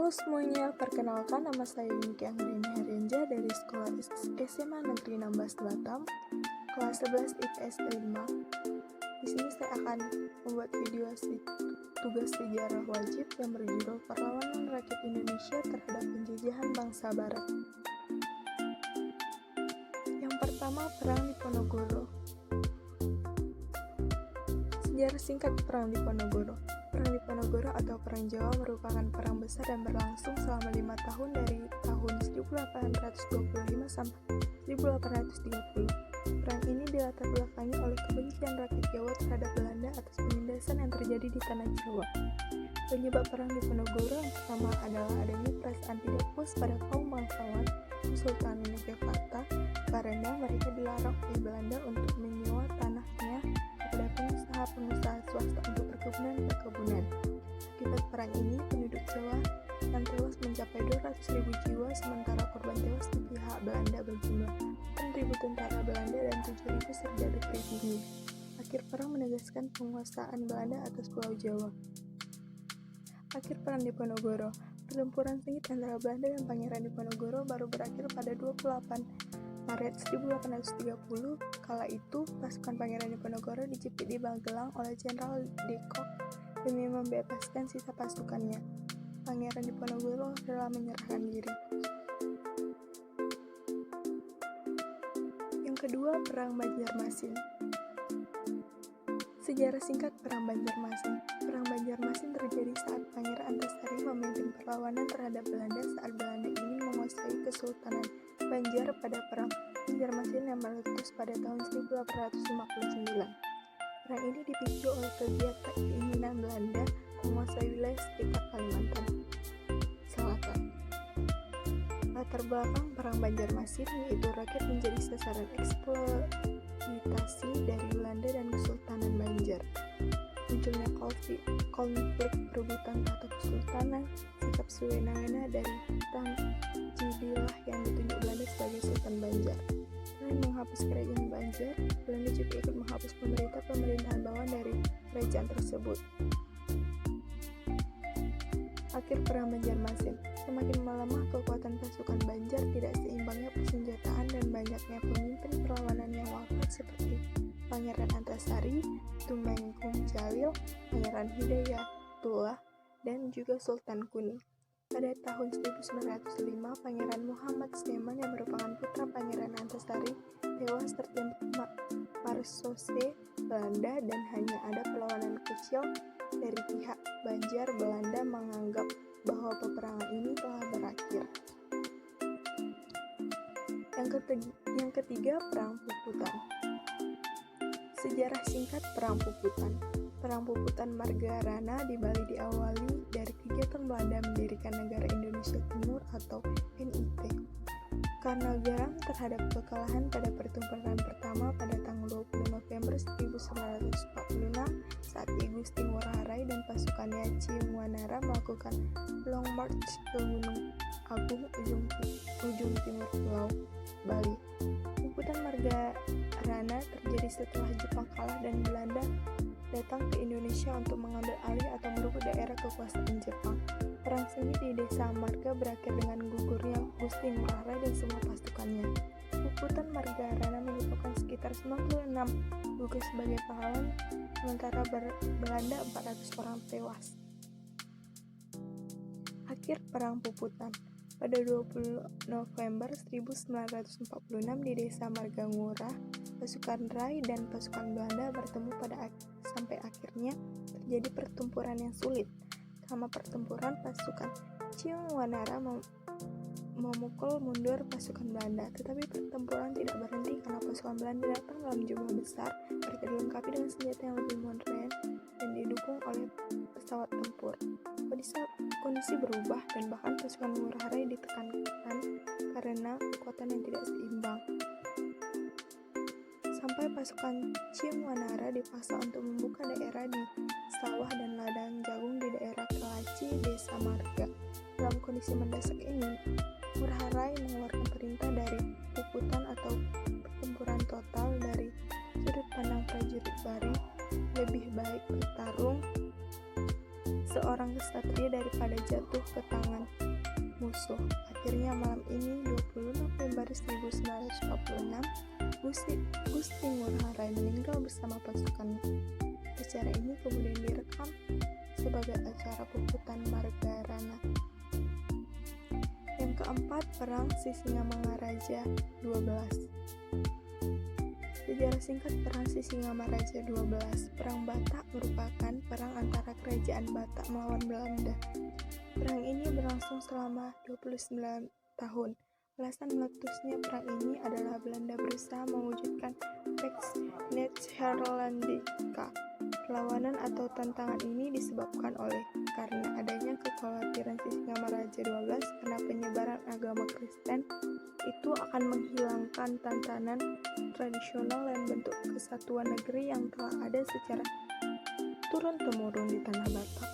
Halo semuanya, perkenalkan nama saya Yunki Anggreni Harianja dari Sekolah SMA Negeri 16 Batam, kelas 11 IPS 5. Di sini saya akan membuat video tugas sejarah wajib yang berjudul Perlawanan Rakyat Indonesia terhadap Penjajahan Bangsa Barat. Yang pertama, Perang Diponegoro. Sejarah singkat Perang Diponegoro. Perang Diponegoro atau Perang Jawa merupakan perang besar dan berlangsung selama 5 tahun dari tahun 1825 sampai 1830. Perang ini dilatar belakangi oleh kebencian rakyat Jawa terhadap Belanda atas penindasan yang terjadi di tanah Jawa. Penyebab Perang Diponegoro yang pertama adalah adanya perasaan tidak puas pada kaum bangsawan Kesultanan Yogyakarta karena mereka dilarang oleh Belanda untuk menyewa tanahnya kepada pengusaha swasta untuk perkebunan. Akibat perang ini, penduduk Jawa yang tewas mencapai 200.000 jiwa, sementara korban tewas di pihak Belanda berjumlah 6.000 tentara Belanda dan 7.000 serdadu pribumi. Akhir perang menegaskan penguasaan Belanda atas Pulau Jawa. Akhir Perang Diponegoro. Pertempuran sengit antara Belanda dan Pangeran Diponegoro baru berakhir pada 28 Maret 1830. Kala itu, pasukan Pangeran Diponegoro dijepit di Magelang oleh Jenderal de Kock demi membebaskan sisa pasukannya. Pangeran Diponegoro rela menyerahkan diri. Yang kedua, Perang Banjarmasin. Sejarah singkat Perang Banjarmasin. Perang Banjarmasin terjadi saat Pangeran Antasari memimpin perlawanan terhadap Belanda saat Belanda ingin menguasai Kesultanan Banjar pada Perang Banjarmasin yang meletus pada tahun 1859. Perang ini dipicu oleh keinginan Belanda menguasai wilayah sekitar Kalimantan Selatan. Latar belakang Perang Banjarmasin yaitu rakyat menjadi sasaran eksploitasi dari Belanda dan Kesultanan Banjar. Munculnya konflik perebutan tahta kesultanan, sikap sewena-wena dari Tamjidillah yang ditunjuk Belanda sebagai Sultan Banjar. Selain menghapus kerajaan Banjar, Belanda juga ikut menghapus pemerintahan bawahan dari kerajaan tersebut. Akhir Perang Banjarmasin. Semakin melemah kekuatan pasukan Banjar, tidak seimbangnya persenjataan dan banyaknya pemimpin perlawanan yang wafat seperti Pangeran Antasari, Tumenggung Jalil, Pangeran Hidayatullah, dan juga Sultan Kuning. Pada tahun 1905, Pangeran Muhammad Seneman yang merupakan putra Pangeran Antasari tewas tertembak Marseille Belanda dan hanya ada perlawanan kecil dari pihak Banjar. Belanda menganggap bahwa peperangan ini telah berakhir. Yang ketiga, Perang Puputan. Sejarah singkat Perang Puputan. Perang Puputan Margarana di Bali diawali dari kegiatan Belanda mendirikan Negara Indonesia Timur atau NIT. Karena geram terhadap kekalahan pada pertempuran pertama pada tanggal 20 November 1946 saat Ki Gusti Ngurah Rai dan pasukannya Ciumanara melakukan Long March ke Gunung Agung ujung timur Pulau Bali. Puputan Margarana terjadi setelah Jepang kalah dan Belanda datang ke Indonesia untuk mengambil alih atau merebut daerah kekuasaan Jepang. Perang sengit di Desa Marga berakhir dengan gugurnya Gusti Ngurah Rai dan semua pasukannya. Puputan Margarana menyebabkan sekitar 96 gugur sebagai pahlawan, sementara Belanda 400 orang tewas. Akhir Perang Puputan. Pada 20 November 1946 di Desa Margangurah, pasukan Rai dan pasukan Belanda bertemu sampai akhirnya terjadi pertempuran yang sulit. Selama pertempuran, pasukan Ciumanara memukul mundur pasukan Belanda, tetapi pertempuran tidak berhenti karena pasukan Belanda datang dalam jumlah besar. Mereka dilengkapi dengan senjata yang lebih modern dan didukung oleh pesawat tempur. Kondisi berubah dan bahkan pasukan Ngurah Rai ditekankan karena kekuatan yang tidak seimbang. Sampai pasukan Ciumanara dipaksa untuk membuka daerah di sawah dan ladang jagung di daerah Kelaci, Desa Marga. Dalam kondisi mendesak ini, Ngurah Rai mengeluarkan perintah dari puputan atau pertempuran total. Dari sudut pandang prajurit Bari, lebih baik bertarung seorang kesatria daripada jatuh ke tangan musuh. Akhirnya malam ini 20 November 1946 Gusti Ngurah Rai meninggal bersama pasukan. Acara ini kemudian direkam sebagai acara puputan Margarana. Yang keempat, Perang Sisingamangaraja 12. Sejarah singkat Perang Sisingamaraja 12. Perang Batak merupakan perang antara kerajaan Batak melawan Belanda. Perang ini berlangsung selama 29 tahun. Alasan meletusnya perang ini adalah Belanda berusaha mewujudkan Pax Neerlandika. Perlawanan atau tantangan ini disebabkan karena adanya kekhawatiran Sisingamaraja 12 karena penyebaran agama Kristen itu akan menghilangkan tatanan tradisional dan bentuk kesatuan negeri yang telah ada secara turun-temurun di tanah Batak.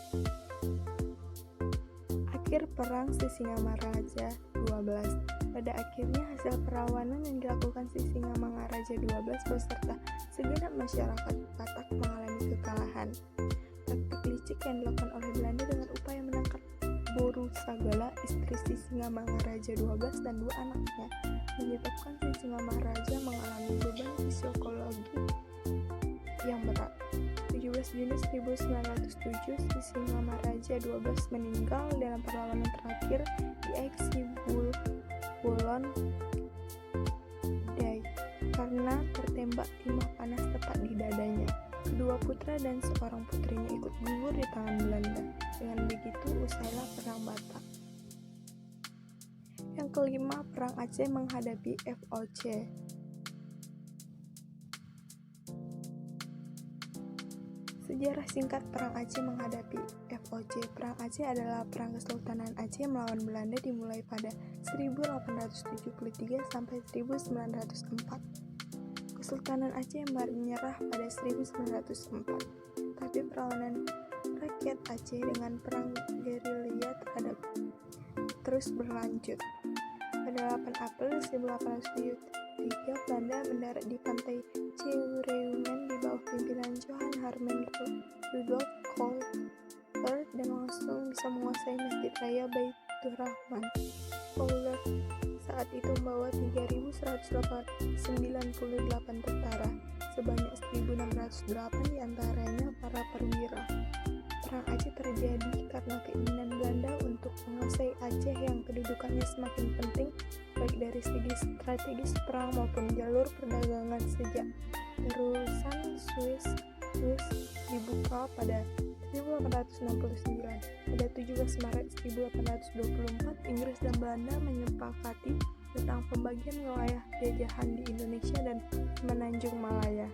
Akhir Perang Sisingamaraja 12. Pada akhirnya hasil perlawanan yang dilakukan Sisingamangaraja 12 beserta segenap masyarakat Batak mengalami kekalahan. Taktik licik yang dilakukan oleh Belanda dengan upaya menangkap Boru Sagala, istri Sisingamangaraja 12 dan 2 anaknya, menyebabkan Sisingamaraja mengalami beban psikologi yang berat. 17 Juni 1907, Sisingamaraja 12 meninggal dalam perlawanan terakhir di Bulon Day karena tertembak timah panas tepat di dadanya. Kedua putra dan seorang putrinya ikut gugur di tangan Belanda. Dengan begitu usailah Perang Batak. Yang kelima, Perang Aceh menghadapi VOC. Sejarah singkat Perang Aceh menghadapi VOC. Perang Aceh adalah perang Kesultanan Aceh melawan Belanda dimulai pada 1873 sampai 1904. Kesultanan Aceh menyerah pada 1904, tapi perlawanan rakyat Aceh dengan perang gerilya terus berlanjut. Pada 8 April 1873, Belanda mendarat di pantai Ceureungen di bawah pimpinan Johan Herman Rudolf Fowler dan langsung bisa menguasai Masjid Raya Baiturrahman. Fowler saat itu membawa 3.198 tentara, sebanyak 1.608 diantaranya para perwira. Perang Aceh terjadi karena keinginan Belanda untuk menguasai Aceh yang kedudukannya semakin penting baik dari segi strategis perang maupun jalur perdagangan sejak terusan Suez dibuka pada 1869. Pada 17 Maret 1824, Inggris dan Belanda menyepakati tentang pembagian wilayah jajahan di Indonesia dan Semenanjung Malaya.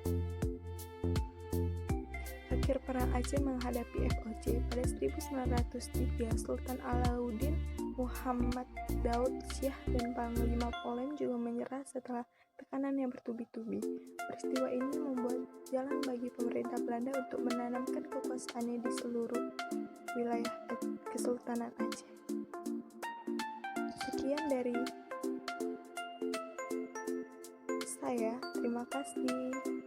Akhir Perang Aceh menghadapi VOC. Pada 1903, Sultan Alauddin Muhammad Daud Syah dan Panglima Polem juga menyerah setelah tekanan yang bertubi-tubi. Peristiwa ini membuat jalan bagi pemerintah Belanda untuk menanamkan kekuasaannya di seluruh wilayah Kesultanan Aceh. Sekian dari saya, terima kasih.